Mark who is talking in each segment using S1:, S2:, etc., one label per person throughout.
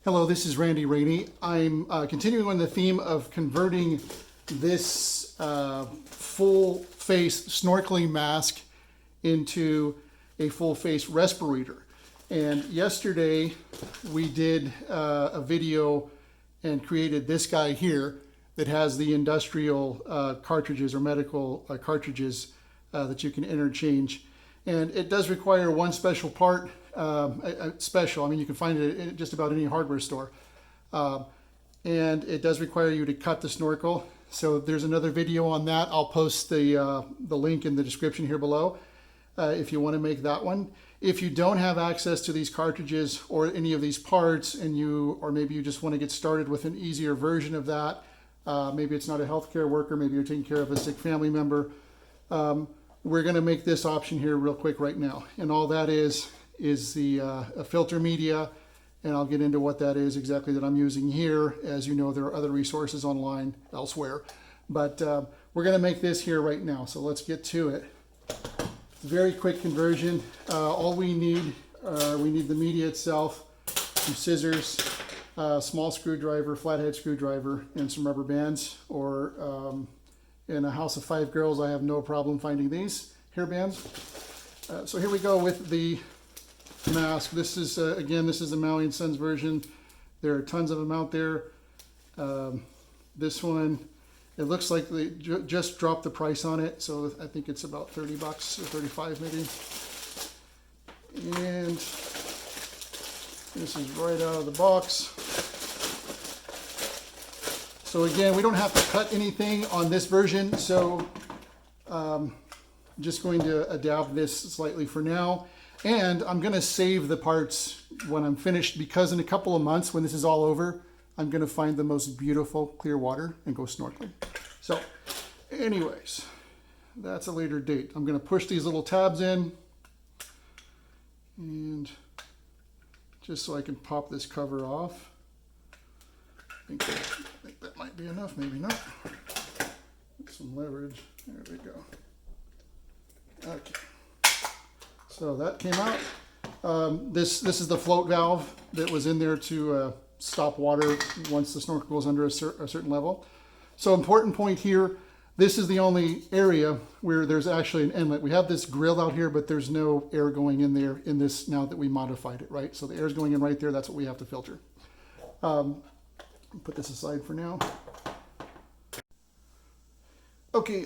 S1: Hello, this is Randy Rainey. I'm continuing on the theme of converting this full face snorkeling mask into a full face respirator. And yesterday we did a video and created this guy here that has the industrial cartridges or medical cartridges that you can interchange. And it does require one special part. Special, I mean, you can find it in just about any hardware store. And it does require you to cut the snorkel. So there's another video on that. I'll post the link in the description here below if you want to make that one. If you don't have access to these cartridges or any of these parts, and or maybe you just want to get started with an easier version of that, maybe it's not a healthcare worker, maybe you're taking care of a sick family member, we're going to make this option here real quick right now. And all that is the a filter media, and I'll get into what that is exactly that I'm using here. As you know, there are other resources online elsewhere, but we're going to make this here right now. So let's get to it. Very quick conversion. All we need the media itself, some scissors, small screwdriver, flathead screwdriver, and some rubber bands. Or in a house of 5 girls, I have no problem finding these hair bands. So here we go with the mask. This is again, this is the Maui and Sons version. There are tons of them out there. This one, it looks like they just dropped the price on it, so I think it's about 30 bucks or 35 maybe. And this is right out of the box. So again, we don't have to cut anything on this version, so I'm just going to adapt this slightly for now. And I'm going to save the parts when I'm finished, because in a couple of months, when this is all over, I'm going to find the most beautiful clear water and go snorkeling. So anyways, that's a later date. I'm going to push these little tabs in, and just so I can pop this cover off. I think that might be enough, maybe not. Some leverage. There we go. Okay. So that came out. This is the float valve that was in there to stop water once the snorkel goes under a certain level. So important point here, this is the only area where there's actually an inlet. We have this grill out here, but there's no air going in there in this now that we modified it, right? So the air is going in right there. That's what we have to filter. Put this aside for now. Okay,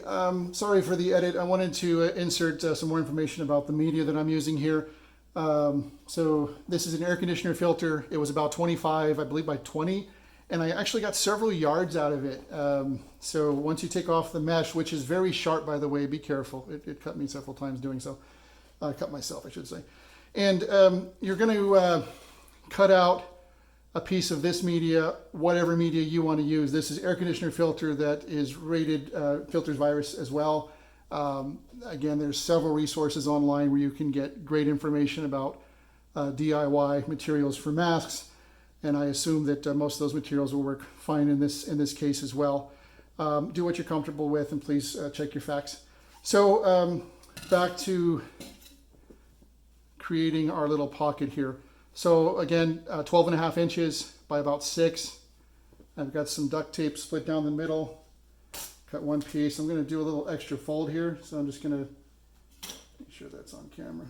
S1: sorry for the edit. I wanted to insert some more information about the media that I'm using here. So this is an air conditioner filter. It was about 25, I believe, by 20, and I actually got several yards out of it. So once you take off the mesh, which is very sharp, by the way, be careful. It cut me several times doing so. Cut myself, I should say. And you're going to cut out a piece of this media, whatever media you want to use. This is air conditioner filter that is rated, filters virus as well. Again, there's several resources online where you can get great information about DIY materials for masks, and I assume that most of those materials will work fine in this case as well. Do what you're comfortable with, and please check your facts. So back to creating our little pocket here. So again, 12.5 inches by about 6. I've got some duct tape split down the middle. Cut one piece. I'm going to do a little extra fold here, so I'm just going to make sure that's on camera.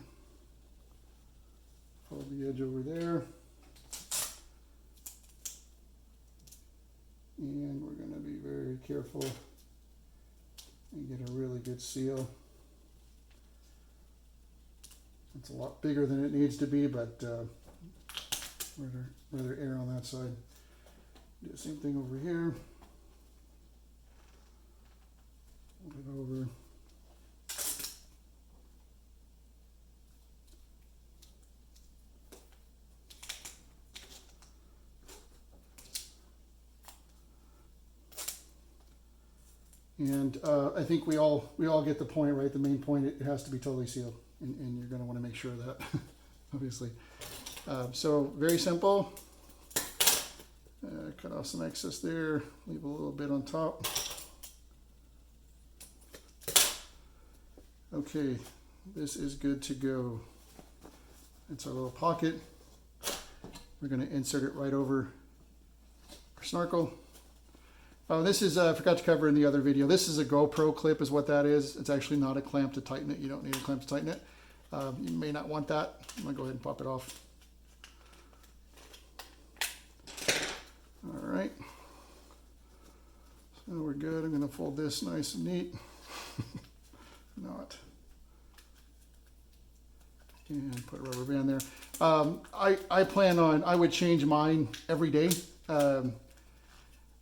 S1: Fold the edge over there. And we're going to be very careful and get a really good seal. It's a lot bigger than it needs to be, but rather air on that side. Do the same thing over here. Move it over. And I think we all get the point, right? The main point, it has to be totally sealed, and you're going to want to make sure of that, obviously. So very simple. Cut off some excess there, leave a little bit on top. Okay, this is good to go. It's our little pocket. We're going to insert it right over our snorkel. Oh, this is, I forgot to cover in the other video, this is a GoPro clip is what that is. It's actually not a clamp to tighten it. You don't need a clamp to tighten it. You may not want that. I'm going to go ahead and pop it off. All right. So we're good. I'm going to fold this nice and neat. Not. And put a rubber band there. I plan on, I would change mine every day.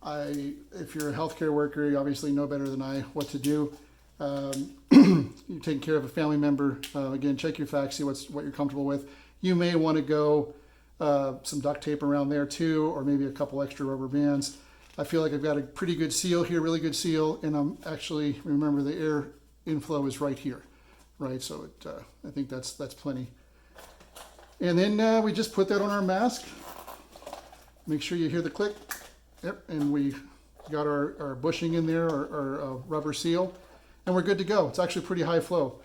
S1: If you're a healthcare worker, you obviously know better than I what to do. You're taking care of a family member. Again, check your facts, see what you're comfortable with. You may want to go some duct tape around there too, or maybe a couple extra rubber bands. I feel like I've got a pretty good seal here, really good seal, and I'm actually, remember the air inflow is right here, right? So I think that's plenty. And then we just put that on our mask. Make sure you hear the click. Yep, and we got our bushing in there, our rubber seal, and we're good to go. It's actually pretty high flow.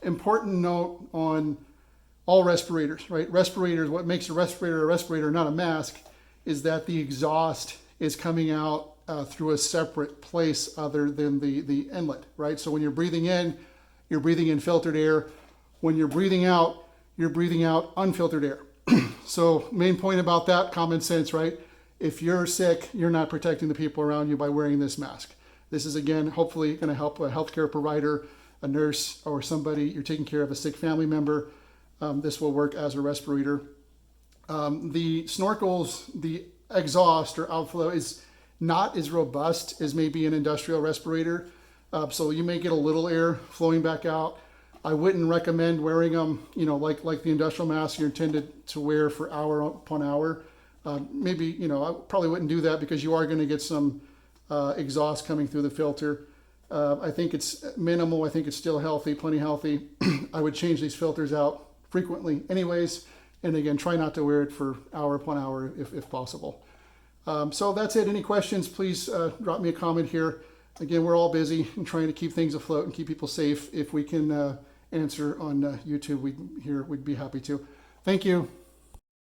S1: Important note on all respirators, right? Respirators, what makes a respirator, not a mask, is that the exhaust is coming out through a separate place other than the inlet, right? So when you're breathing in filtered air. When you're breathing out unfiltered air. So main point about that, common sense, right? If you're sick, you're not protecting the people around you by wearing this mask. This is, again, hopefully going to help a healthcare provider, a nurse, or somebody, you're taking care of a sick family member. This will work as a respirator. The snorkels, the exhaust or outflow is not as robust as maybe an industrial respirator. So you may get a little air flowing back out. I wouldn't recommend wearing them, like the industrial mask you're intended to wear for hour upon hour. Maybe, I probably wouldn't do that because you are going to get some exhaust coming through the filter. I think it's minimal. I think it's still healthy, plenty healthy. I would change these filters out frequently anyways. And again, try not to wear it for hour upon hour if possible. So that's it. Any questions, please drop me a comment here. Again, we're all busy and trying to keep things afloat and keep people safe. If we can answer on YouTube, we'd be happy to. Thank you.